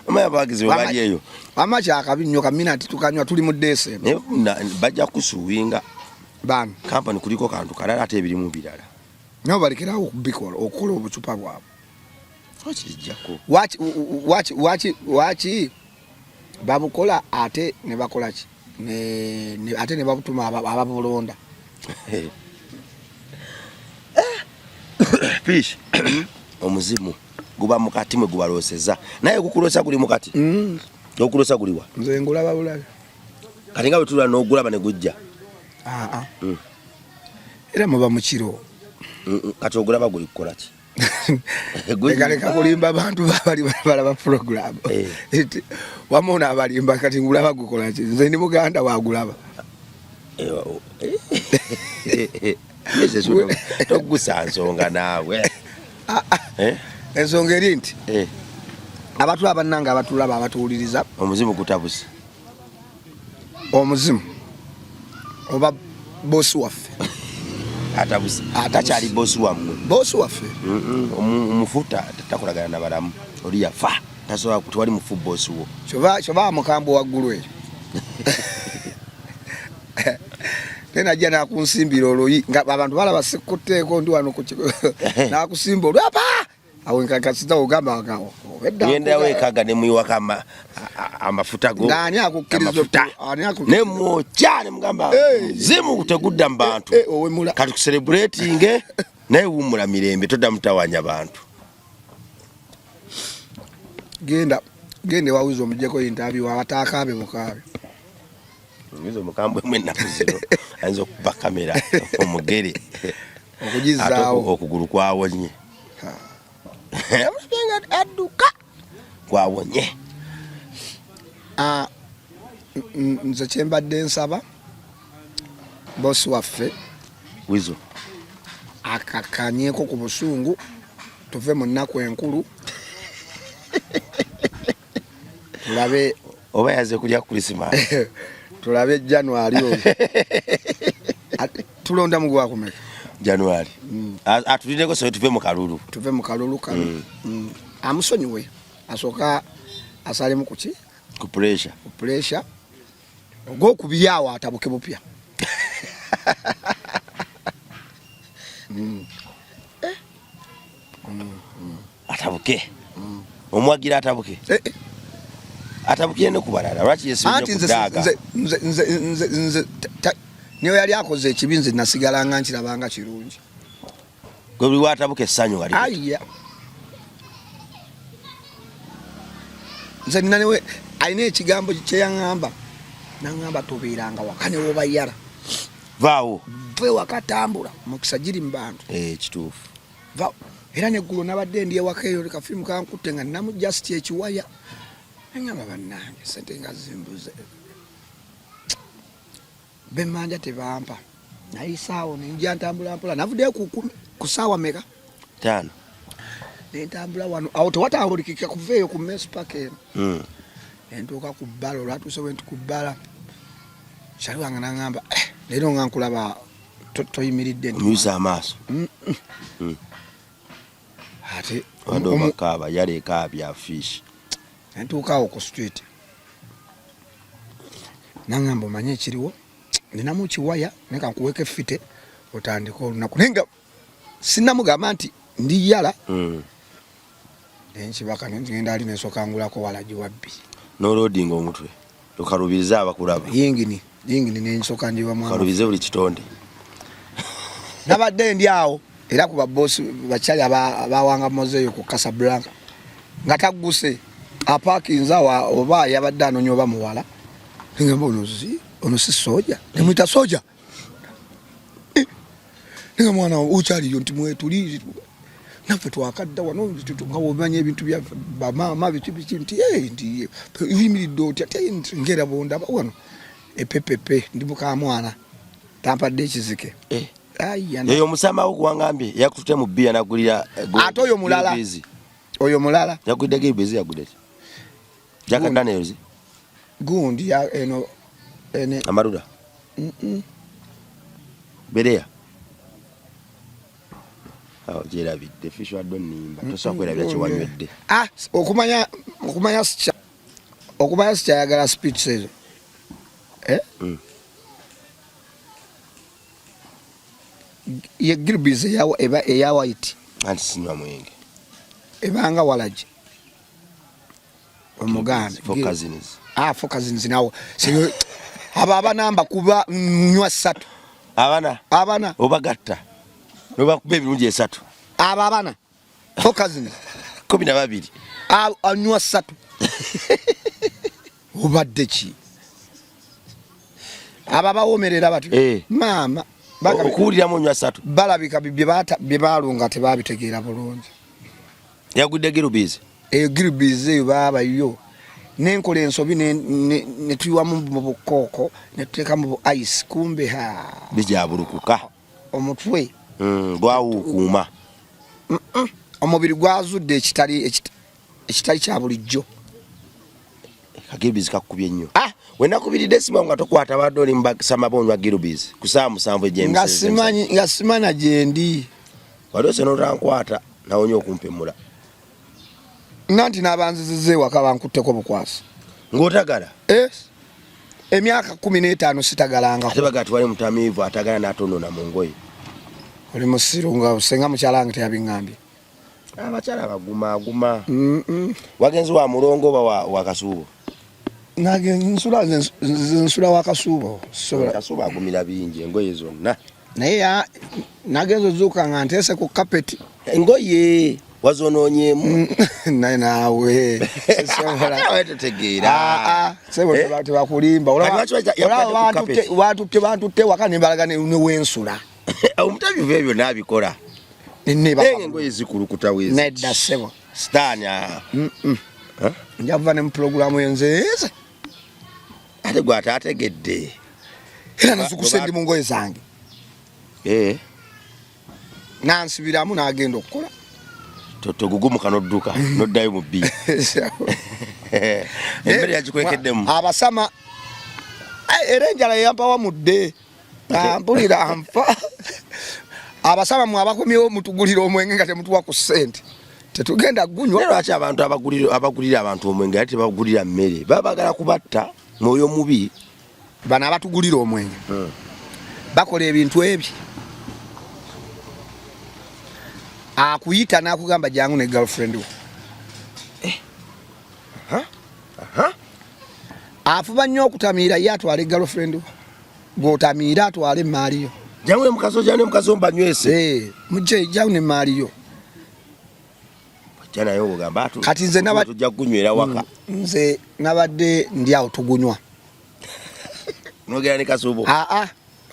omaya bagizi bali eyo amacha akabinnyo community tukanywa tuli mu dese bajja kusuwinga ban company kuliko kantu kalala ate ebirimu birala no balikirawo okubikola okukola obucupa bwabo okijjako wachi babukola ate ne bakola ki ate ne babutuma ababulonda Fish omuzimu guba mukati mwe gubaloseza naye gukulosa guli mukati okulosa guliwa nze ngulaba bulaga kati nga betula n'ogulaba ne gujja era muba mukiro kati ogulaba guli kukola ki lekaleka kulimba abantu babali balaba program wamona abalimba kati ngulaba gukola ki nze ndi muganda wagulaba tokusansonga naawe ensonga eri nti abatula bannanga abatulaba abatuwuliriza omuzimu gutabuse omuzimu oba bosi waffe atabuse atakyali bosi wammwe bosi waffe omufuta takolagana na balamu oli yafa tasobola kutwali mufu bosi wo kyoba mukambo waggulu eyo najja nakunsimbira oloyi nga abantu balaba sikuteeko ndi wano nakusimba olwo apa awo nkakasita ogamba wagawo yenda wekaga ne muyiwaka amafuta go ngani akukkirizo ne mocha ne mugamba zimu kutegudda mu bantu kati ku celebrating naye wumula mirembe todda mutawanya bantu gende wawuzo mujeko interview abatakabe mukabe Mizo mukambwe mwe napuziro anzo kuba kamera omugere okujizaawo okuguru kwawonye abenga aduka kwawonye nze kyembadde nsaba bosi waffe wizo akakanyeko ku busungu tuve mu nnaku enkulu tulabe oba yaze kulya Christmas tulabe January oyo tulonda mu gwa kumeka January atulideko so tuve mu kalulu kanu amusonyiwe asoka asale mu kuki ku pressure ogwo kubyawo atabuke bupya atabuke omwagira atabuke atabukiye ne kubalala lwaki Yesu kudaga nze niyo yali akoze ekibinze nasigala nga nkirabanga kirungi gwe buli watabuke sanyu ali ayya nze ninanewe alina ekigambo kyeyangamba nangamba tobeeranga wakane wobayala vaawo ve wakatambula mukisa giri mu bantu kituufu vaawo era neggulo nabadde ndi ewaka eyo kafimu kankutte nga nnamu just ekiwaya ngamba bannange sente nga zimbuze bemmanja tebampa nayisaawo nenja ntambula mpola navuddeyo ku ssaawa meka 5 nentambula wano awo tewatambulikika kuveeyo ku mess park eno nentuuka ku bbala olwatuuse bwe nti ku bbala kyali wange nangamba leero nga nkulaba toyimiridde muyisa amaaso ate wadobakaaba yaleeka bya fish ntuukaawo ku street nangamba omanye ekiriwo ninamu kiwaya neka nkuweeka effite otandika olunaku naye nga sinnamugamba nti ndi yala enkibaka ngenda ali nesooka ngulako walagi wabbi nolodinga omutwe okalubiriza abakulaba yingini nensooka njiwa mwana kalubize buli kitonde nabadde ndi awo era ku babosi bakyali abawanga mozeyo ku Casablanca nga tagguse apakinza oba yabadde anoonya oba muwala ngamba ono si soja nemwita soja nga mwana ukyaliyo nti mwetuli naffe twakadda wano nga womanya ebintu bya bamaama biki nti ndi uyimiridde otya ngera bondaba wano epepepe ndi mukamwana tampadde ekizike eyo omusama wo kuwangambye yakutute mu bbiya nagulira ate oyo mulala yagudde gilbizi yagudde Jack Daniels gundi ya eno Amaruda Berea jerabidde fish waddo nimba tosobola kwerabira kiwanywedde okumanya sikyayagala speech ezo ye gilbizi eya white anti sinywa mwenge ebanga walagi omuganda for cousins nawo abo abanamba kuba nywa 3 abana obagatta nobakuba ebirungi 3 abo abana for cousins 12 anywa 3 obadde ki abo abawomerera bati maama okuwulira mu nywa 3 balabika bye balunga tebabitegeera bulungi yagudde Gilbizi eyo Gilbizi eyo baabayo nenkola ensobi ne tuyiwamu mu bukooko ne tuteeka mu ice kumbe bijabulukuka omutwe gwawukuuma omubiri gwazudde ekitali kya bulijjo Gilbizi kakubye nnyo wenakubiridde simangu nga tokwata badde oli mubasama bonywa Gilbizi ku 7 James nga simanya gyendi wali ose notankwata nawonya okumpemula nanti n'abanzizize ewaka bankutteko bukwasi ng'otagala emyaka 15 sitagalanga ate bagati wali mutamiivu atagala n'atonona mu ngoye oli musiru nga senga mukyala wange teyabiŋŋambye abakyala baguma wagenzi wa mulongo oba wa kasuubo nsula wa kasuubo kasuubo agumira bingi engoye zonna naye nagenza ozuuka nga nteese ku kapeti engoye wazonoonyemu naye naawe tetegeera tebakulimba bantutte waka nembalaga newensula omutabivu ebyo nabikola engoye zikulukuta nedda ssebo sitaani njakuva ne mu pulogulamu yenzeeze ate gwate ategedde era nazikuse ndi mu ngoye zange nansibiramu n'agenda okukola togugumuka nodduka noddayo mu bbi emmere yagikwekeddemu abasama era enjala yampawa mudde ampulira nfa abasama mwe abakomyewo mutugulira omwenge nga temutuwa ku ssente tetugenda gunywa lwaki abantu abagulira abantu omwenge ate tebagulira mmere baba bagala kubatta mwoyo mubi bano abatugulira omwenge bakola ebintu ebyo akuyita nakugamba jangu ne girlfriend we afuba nnyo okutamiira ye atwale girlfriend we gwotamiira atwale emaaliyo jangu ne mukazi ojja ne mukazi ombanywese mujje jangu ne emaaliyo naye ogamba kati nze tujja kunywera waka nze nabadde ndi awo tugunywa nogera ne kasuubo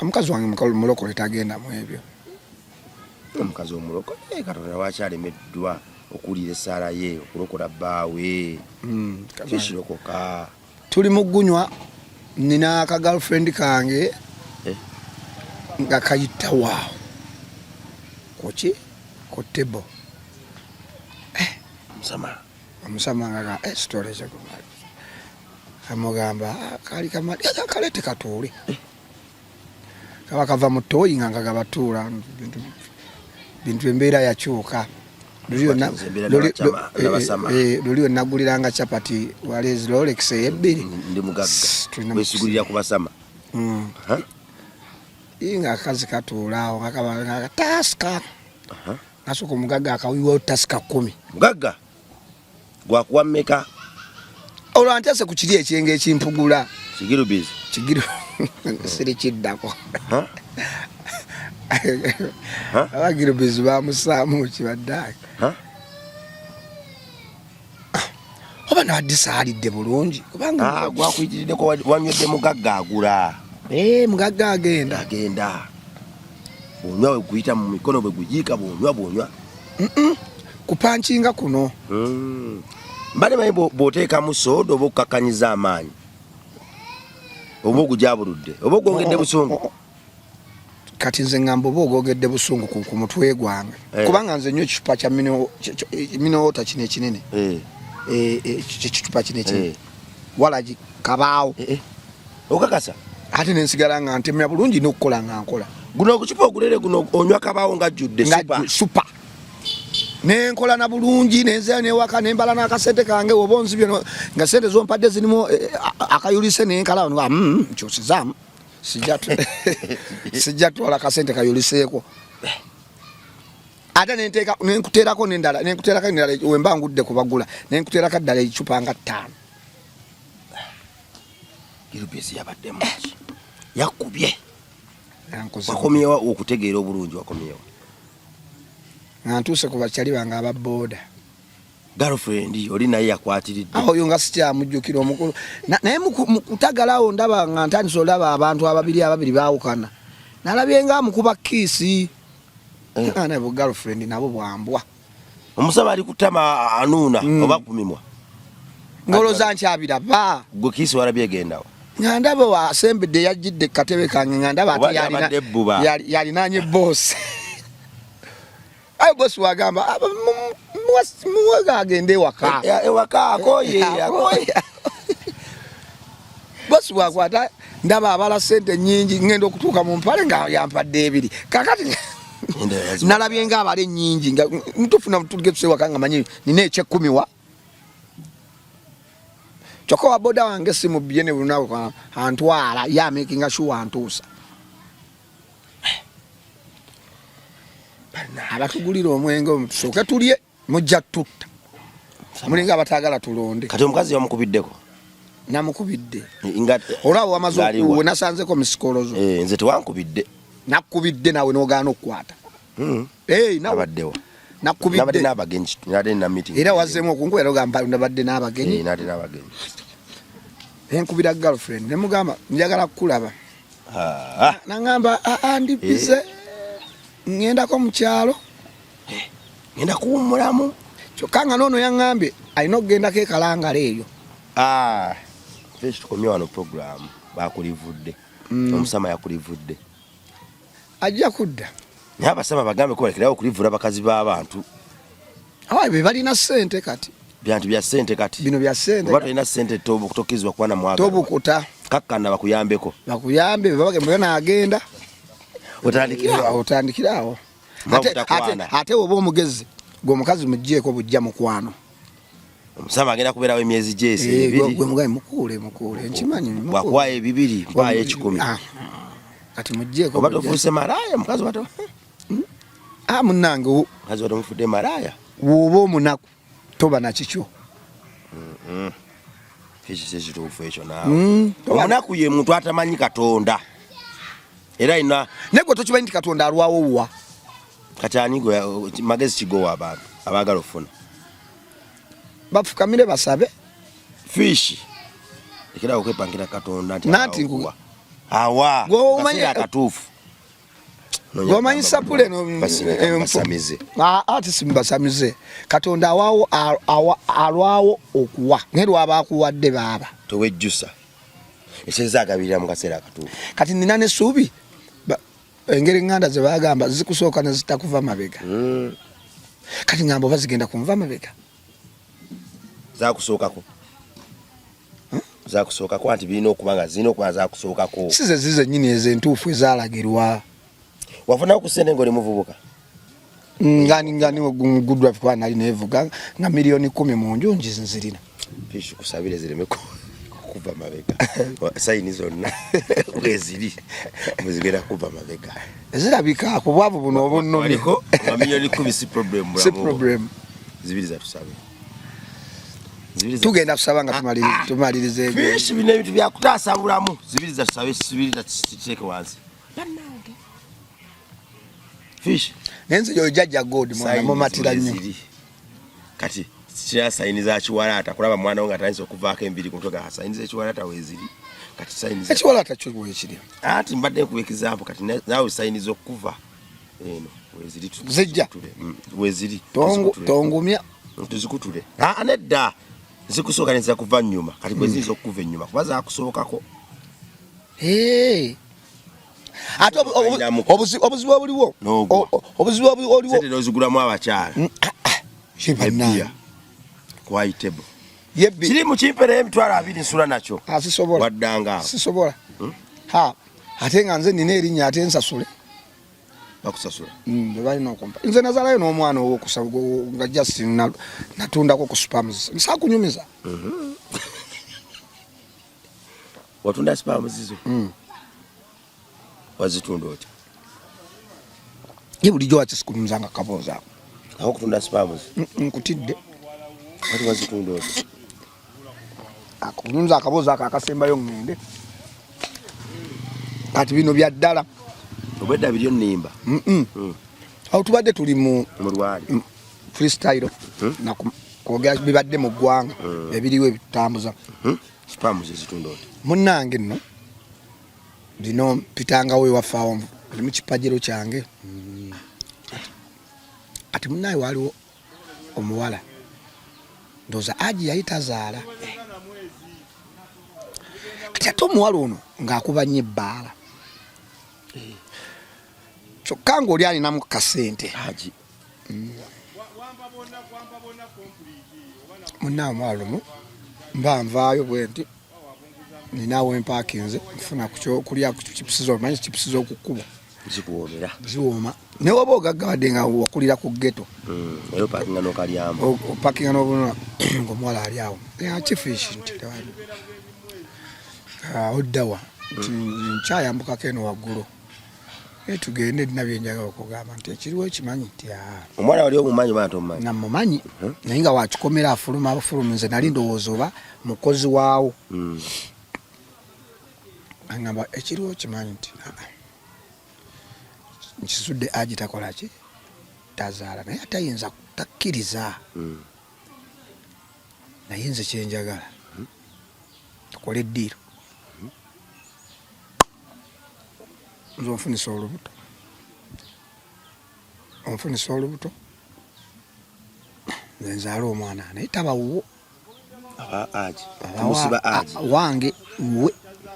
omukazi wange mulokole tagenda mu ebyo omukazi omulokole Katonda lwaki alemeddwa okuwulira essaala ye okulokola bbaawe kishirokoka tuli mu gunywa nina aka girlfriend kange nga kayita waawo kuki ku table omusama nga story zekumali amugamba kali kamali kalete katuule kaba kava mu toyi nga gabatuula bintu embeera yakyuka luli naguliranga chapati walezi Rolex ebbiri ndi mugagga wesigulira kubasama inga akazi katuulaawo nga taska nasooka omugagga akawiwayo taska 10 mugagga gwakuwa mmeka olwantese ku kiri ekyenge ekimpugula kigirubizi kigiru siri kiddako abagirubizi bamusaamu kibaddaaki oba nawadisaalidde bulungi kubanga gwakuyitiriddeko wanywedde mugagga agula mugagga agenda bwonywa we guyita mu mikono bwe gujiika bwonywa kupankinga kuno mbale mayi bw'oteekamu soda oba okukakkanyiza amaanyi oba ogujabuludde oba ogwongedde busungu kati nze ngamba oba ogwogedde busungu ku mutwe gwange kubanga nze nnyo ekicupa kya minowota kino ekinene ekicupa kino ekinene walagi kabaawo okakasa ate nensigala nga ntemya bulungi n'okukola nga nkola guno okucupa ogulere guno onywa kabaawo nga jjudde supa nenkola na bulungi nenzeya newaka nembala n'akasente kange oba onzibye nga sente zompadde zirimu akayulise nenkala nkyosizaamu sijja twala kasente kayuliseeko ate nenkuteerako nendala wemba ngudde kubagula nenkuteerako ddala ekicupa nga 5 irubesi yabadde muki yakubye wakomyewa okutegeera obulungi wakomyewa nga ntuuse ku bakyali bange ababooda girlfriend oli naye yakwatiridde oyo nga sikyamujjukira omukulu naye mukutagalawo ndaba nga ntandisa olaba abantu ababiri baawukana nalabye nga mukuba kiisi nabo girlfriend nabo bwambwa omusaba ali kutama anuuna oba kumimwa ngoloza nkyabiraba gwe kiisi walabye gendawo nga ndaba wasembedde yajjidde katebe kange nga ndaba ate yalinanye bosi ayo bosi wagamba muwaga agende ewaka akoye bosi wakwata ndaba abala sente nyingi ngenda okutuuka mu mpale nga yampadde 2 kakati nalabye nga abala nyingi nga ntufuna tugetuse waka nga manyi nina ekyekumi wa kyokka wa boda wange simubye ne bunawo antwala yamakinga sure antuusa abatugulira omwenge omutusooke tulye mujja tutta mulinga abatagala tulonde kati omukazi yamukubiddeko namukubidde olwabo wamaze okuwe nasanzeko misikolozo nze tewankubidde nakubidde nawe nogaana okukwata abaddewo nakubidde n'abagenyi era wazzemu okunkuera ogamba nabadde n'abagenyi enkubira girlfriend nemugamba njagala kukulaba nangamba ndibize ngendako mu kyalo ngenda kuwummulamu kyokka nga noono yaŋŋambye alina okugendako ekalangala eyo fesi tukomye wano programu bakulivudde omusama yakulivudde ajja kudda naye abasama bagambe kubalekerawo okulivula bakazi b'abantu be balina ssente kati byantu bya ssente kati bino bya ssente oba tolina ssente tokkirizibwa kuba na mwagala tobukuta kakkana bakuyambeko bakuyambe babage agenda otandikirawo ate oba omugezi gwe omukazi mugjeeko bujja mukwano omusama agenda kubeerawo emyezi gyesi gwe mugabe mukuule nkimanyi bwakuwayo 2 mpaayo 10 kati mugjeeko oba tofuuse malaaya mukazi wato munnange mukazi wato mufudde malaaya woba omunaku toba nakikyo ekituufu ekyo naawe omunaku ye muntu atamanyi katonda era ina naye gwe tokimanyi nti katonda alwawo wa kati ani gwe magezi kigowa abantu abaagala ofuna bafukamire basabe fishi ekirawo okwepangira katonda nanti awa kaseera akatuufu gomanyi sapule basamize ati simbasamize katonda alwawo okuwa naye lwaba akuwadde baaba towejjusa ekyeza agabirira mu kaseera akatuufu kati nina nesuubi engeri nganda ze bagamba zikusooka ne zitakuva mabega kati ngamba oba zigenda kunva mabega zakusookako za kusooka kwa anti birina okuba nga zirina okuba za kusookako size zize nnyini ezentuufu ezaalagirwa wafunawo ku ssente ng'oli muvubuka ngani good wife kwa nali nevuga nga milioni 10 mu nju nzirina fish kusabire zireme kuva mabega sayini zonna weziri muzigera kuva mabega zirabika ku bwavu buno obunnomi aliko milioni 10 si problem si problem zibiri za tusabe tugenda kusaba nga tumalirize fish bine bitu bya kutaasa bulamu zibiri za tusabe zibiri za kiteke wansi fish nenze yo jajja god mwana mu matira nnyo kati kya sayini za chiwalata kulaba mwana wange atandise okuvaako embiri ku mutwe sayini za chiwalata weziri kati sayini za chiwalata kyo wekiri ati mbadde ku example kati nawe sayini zo kuva eno weziri zijja weziri tongumya tuzikutule anedda zikusooka neza kuva nyuma kati weziri zo kuva nyuma kubaza akusookako ate obuzibu obuliwo obuzibu obuliwo sente dozigulamu abakyala shibanaya kwaitebo yebbi kiri mu kimpere emitwalo 2 nsula nakyo asisobola waddanga sisobola ate nga nze nina erinnya ate nsasule bakusasula balina okumpa nze nazalayo n'omwana owokusaba nga just natundako ku spams nsakunyumiza watunda spams zizo wazitunda oti ye bulijjo wakisikunyumiza nga kabooza aho kutunda spams nkutidde wati wazitunda oti akunyumiza akabooza akasembayo ngende kati bino bya ddala obwedda biryo nnimba awo tubadde tuli mu lwali freestyle kwogera bibadde mu ggwanga ebiriwo ebitutambuza spams zitunda oti munnange nno bino pitangawo ewafaawo ali mu kipajiro kyange ati munnaye waliwo omuwala ndooza aji yali tazaala kati ate omuwala ono ng'akuba nnyo ebbaala kyokka ng'oli alinamu kasente aji munnaawe omuwala lumu mba nvaayo bwe nti ninaawe mpakinze nfuna kulya chipusi manyi chipusi z'okukkuba zikuwoomera ziwooma ne waba ogaggabadde nga wakulira ku ghetto era opakinga n'okalyamu opakinga n'obunona ng'omuwala ali awo kifishi nti oddawa nti nkyayambukako eno waggulu tugende ddina byenjagala okugamba nti ekiriwo ekimanyi nti omwana wali omumanyi oba tomumanyi namumanyi naye nga wakikomera afuluma abafulumi nze nali ndowooza oba mukozi waawo angamba ekiriwo kimanyi nti nkisudde aji takola ki tazaala naye atayinza takkiriza naye nze kyenjagala tukole eddiiro nze onfunisa olubuto nze nzaala omwana naye tabawuwo wange we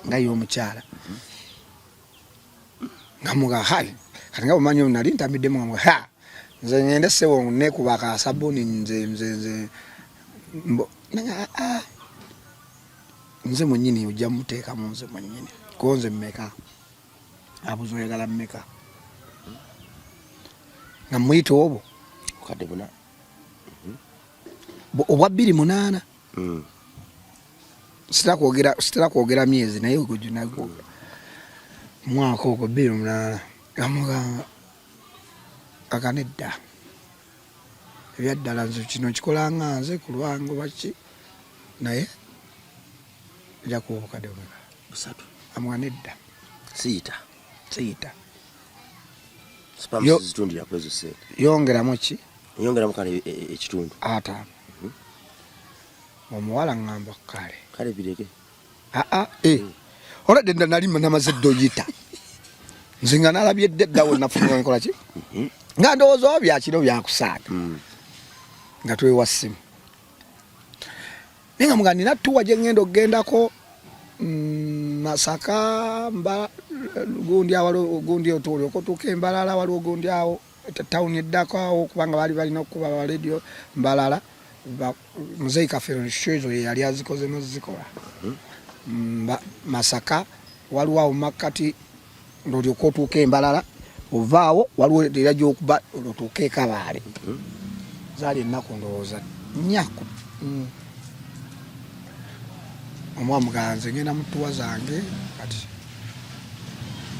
nga y'omukyala nga muga hai kati nga bumanyi nali ntamiddemu nga nze ngende ssebo nekuba akasabuni nze mwennyini ojja muteekamu nze mwennyini ko nze mmeka abuzo oyagala mmeka nga muyita obwo okadde buna obwa 28 sitera kwogera myezi naye ogwo mwaka ogwo 28 amugamba akanedda ebyaddala nze kino kikola nga nze ku lwange baki naye ejja kuba obukadde bumeka 3 amugamba nedda siyita spams zitundira kwezo sente yongeramu ki yongeramu kale ekitundu 5 omuwala ngamba kale bireke oladde nali namaze doyita nze nga nalabye eddawo nafunira nkola ki nga ndowooza oba byakiro byakusaaga nga twewa ssimu naye nga muga nina tuwa gye ngenda okugendako Masaka gundi awo gundi otuli okotuka Mbalala waliwo gundi awo tawuni eddako awo kubanga bali balina okuba ba radio Mbalala muzeyi kafero nshozo yali azikoze n'ozikola Masaka waliwo awo makkati ndolyoka otuuka Embalala ovaawo waliwo era gyokuba otuuka e Kabaale zaali ennaku ndowooza 4 omwamuganze ngenda mutuwa zange kati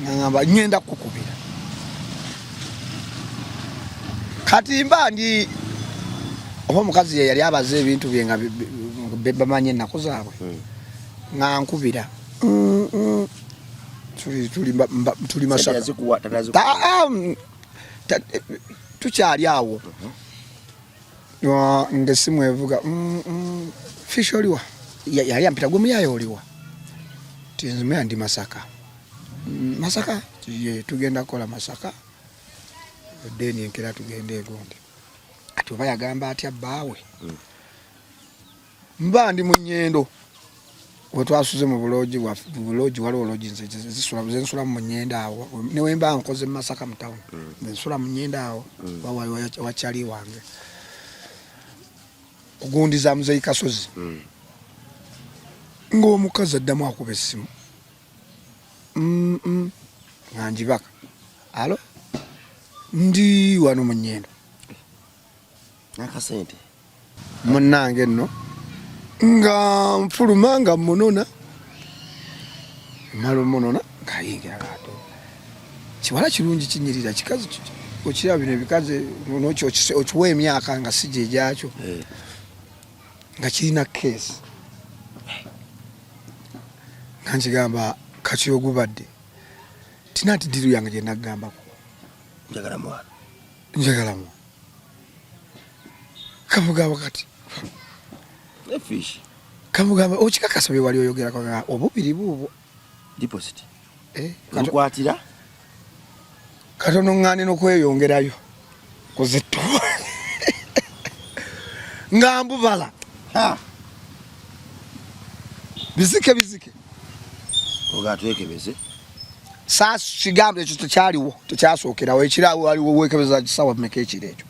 ngamba ngenda kukubira kati mba ndi oba omukazi yali abaze ebintu bye nga bamanye ennaku zaabwe nga nkubira tuli Masaka tukyali awo ng'essimu evuga fish oliwa yali ampita gwe muyaye oliwa tinzimya ndi Masaka Masaka tugenda kukola Masaka deni enkera tugenda egondi ati oba yagamba atya bbaawe mba ndi mu nnyendo wetwasuze mu buloogi waliwo oloogi zensula mu nnyenda awo newe mba nkoze mu Masaka mu town nensula mu nnyenda awo wakyali wange kugundiza Muzeyi Kasozi ng'omukazi addamu akuba essimu nga njibaka alo ndi wano mu nnyendo nakasente munnange nno nga nfuluma nga munona mala munona ngayingira kato kiwala kirungi kinyirira kikazi okiraba bino ebikaze okiwa emyaka nga sije egyakyo nga kirina keesi nga nkigamba kati ogubadde tina ati diru yange gye naggambako njagalamu kamugamba kati fish kamugamba okikakasa bye wali oyogerako nga obubiri buubwo deposit nkwatira katono ngane n'okweyongerayo kuzittu nga mbubala bizike ogatwekebeze saa kigambo ekyo tekyaliwo tekyasookerawo ekirawo waliwo wekebeza kisawa mmeka ekiro ekyo